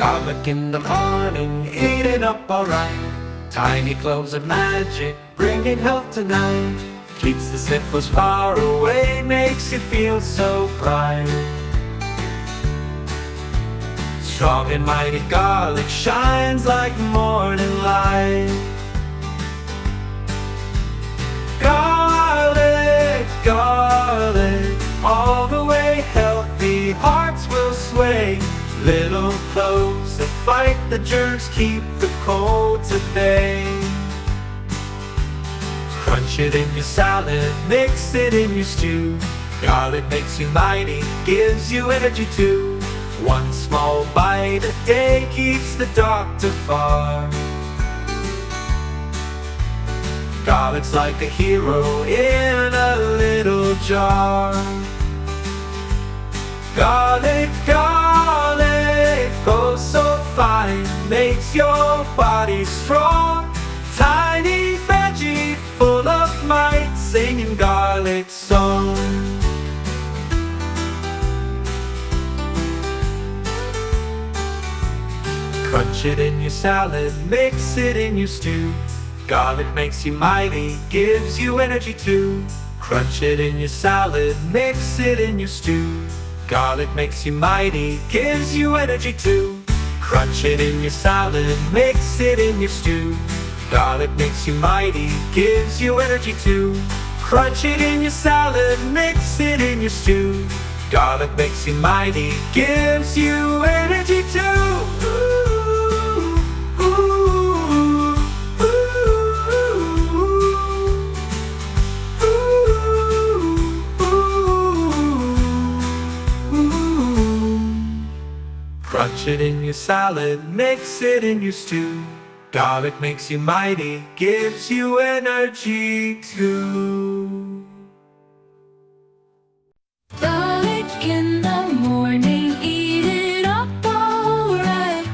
Garlic in the morning, eat it up alright. Tiny cloves of magic, bringing health tonight. Keeps the sniffles far away, makes you feel so bright. Strong and mighty garlic shines like morning light. Garlic, garlic, all the way healthy hearts will sway. Little cloves that fight the germs, keep the colds at bay. Crunch it in your salad, mix it in your stew. Garlic makes you mighty, gives you energy too. One small bite a day keeps the doctor far. Garlic's like a hero in a little jar. Garlic, garlic, oh so fine, makes your body strong. Tiny veggie full of might, singing garlic song. Crunch it in your salad, mix it in your stew. Garlic makes you mighty, gives you energy too. Crunch it in your salad, mix it in your stew. Garlic makes you mighty, gives you energy too. Crunch it in your salad, mix it in your stew. Garlic makes you mighty, gives you energy too. Crunch it in your salad, mix it in your stew. Garlic makes you mighty, gives you energy too. Crunch it in your salad, mix it in your stew. Garlic makes you mighty, gives you energy too. Garlic in the morning, eat it up alright.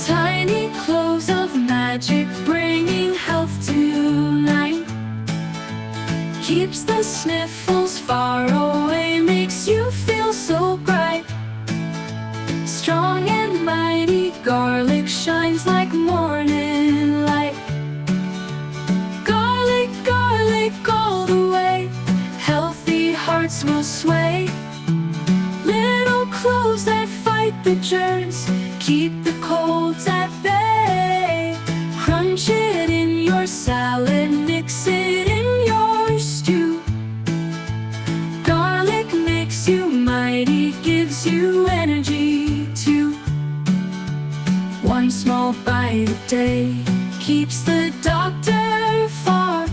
Tiny cloves of magic, bringing health tonight. Keeps the sniffles far away, makes you feel so bright. Strong and mighty garlic shines like morning light. Garlic, garlic all the way, healthy hearts will sway. Little cloves that fight the germs, keep the colds at bay. Crunch it in your salad, mix it in your stew. Garlic makes you mighty, gives you energy too. One small bite a day keeps the doctor far.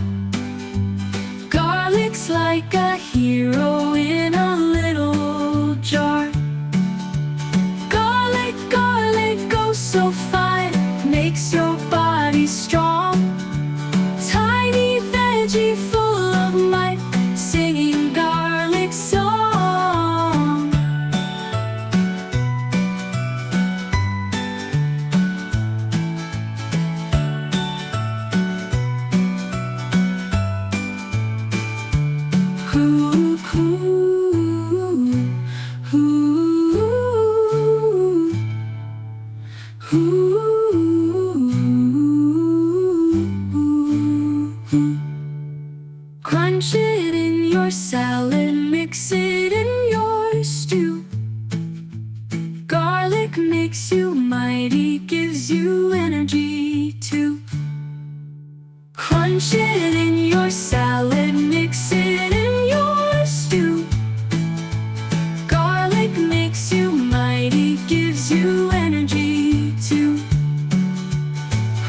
Garlic's like a hero in a little jar. Garlic, garlic, oh so fine, makes your body strong. Tiny veggie full of might, singing garlic song. Hoo, hoo, hoo, hoo. Crunch it in your salad, mix it in your stew. Garlic makes you mighty, gives you energy too. Crunch it in your salad, mix it in your stew. Garlic makes you mighty, gives you energy too.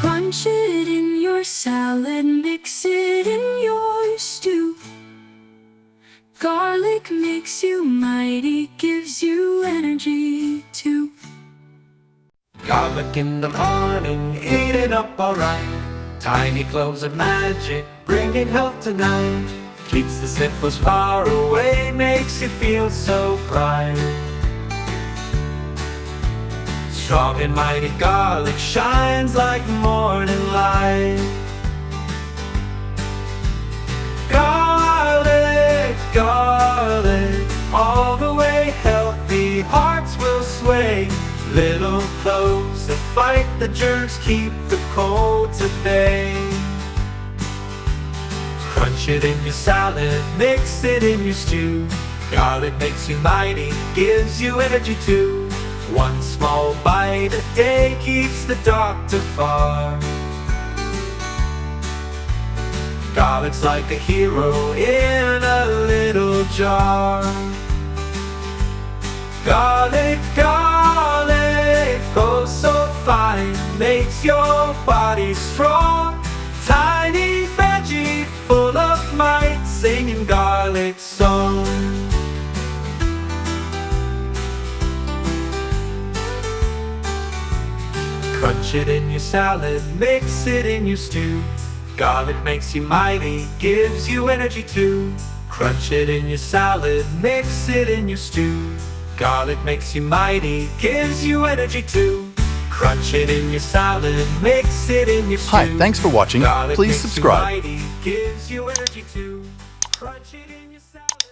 Crunch it in your salad, mix it in your stew. Garlic makes you mighty, gives you energy too. Garlic in the morning, eat it up alright. Tiny cloves of magic, bringing health tonight. Keeps the sniffles far away, makes you feel so bright. Strong and mighty garlic shines like morning light. Garlic, garlic, all the way healthy hearts will sway. Little cloves that fight the germs, keep the colds at bay. Crunch it in your salad, mix it in your stew. Garlic makes you mighty, gives you energy too. One small bite a day keeps the doctor far. Garlic's like a hero in a little jar. Garlic, garlic, oh so fine, makes your body strong. Tiny veggie full of might, singing garlic song. Crunch it in your salad, mix it in your stew. Garlic makes you mighty, gives you energy too. Crunch it in your salad, mix it in your stew. Garlic makes you mighty, gives you energy too. Crunch it in your salad, mix it in your stew. Hi, thanks for watching. Garlic Please makes you subscribe. mighty, gives you energy too. Crunch it in your salad.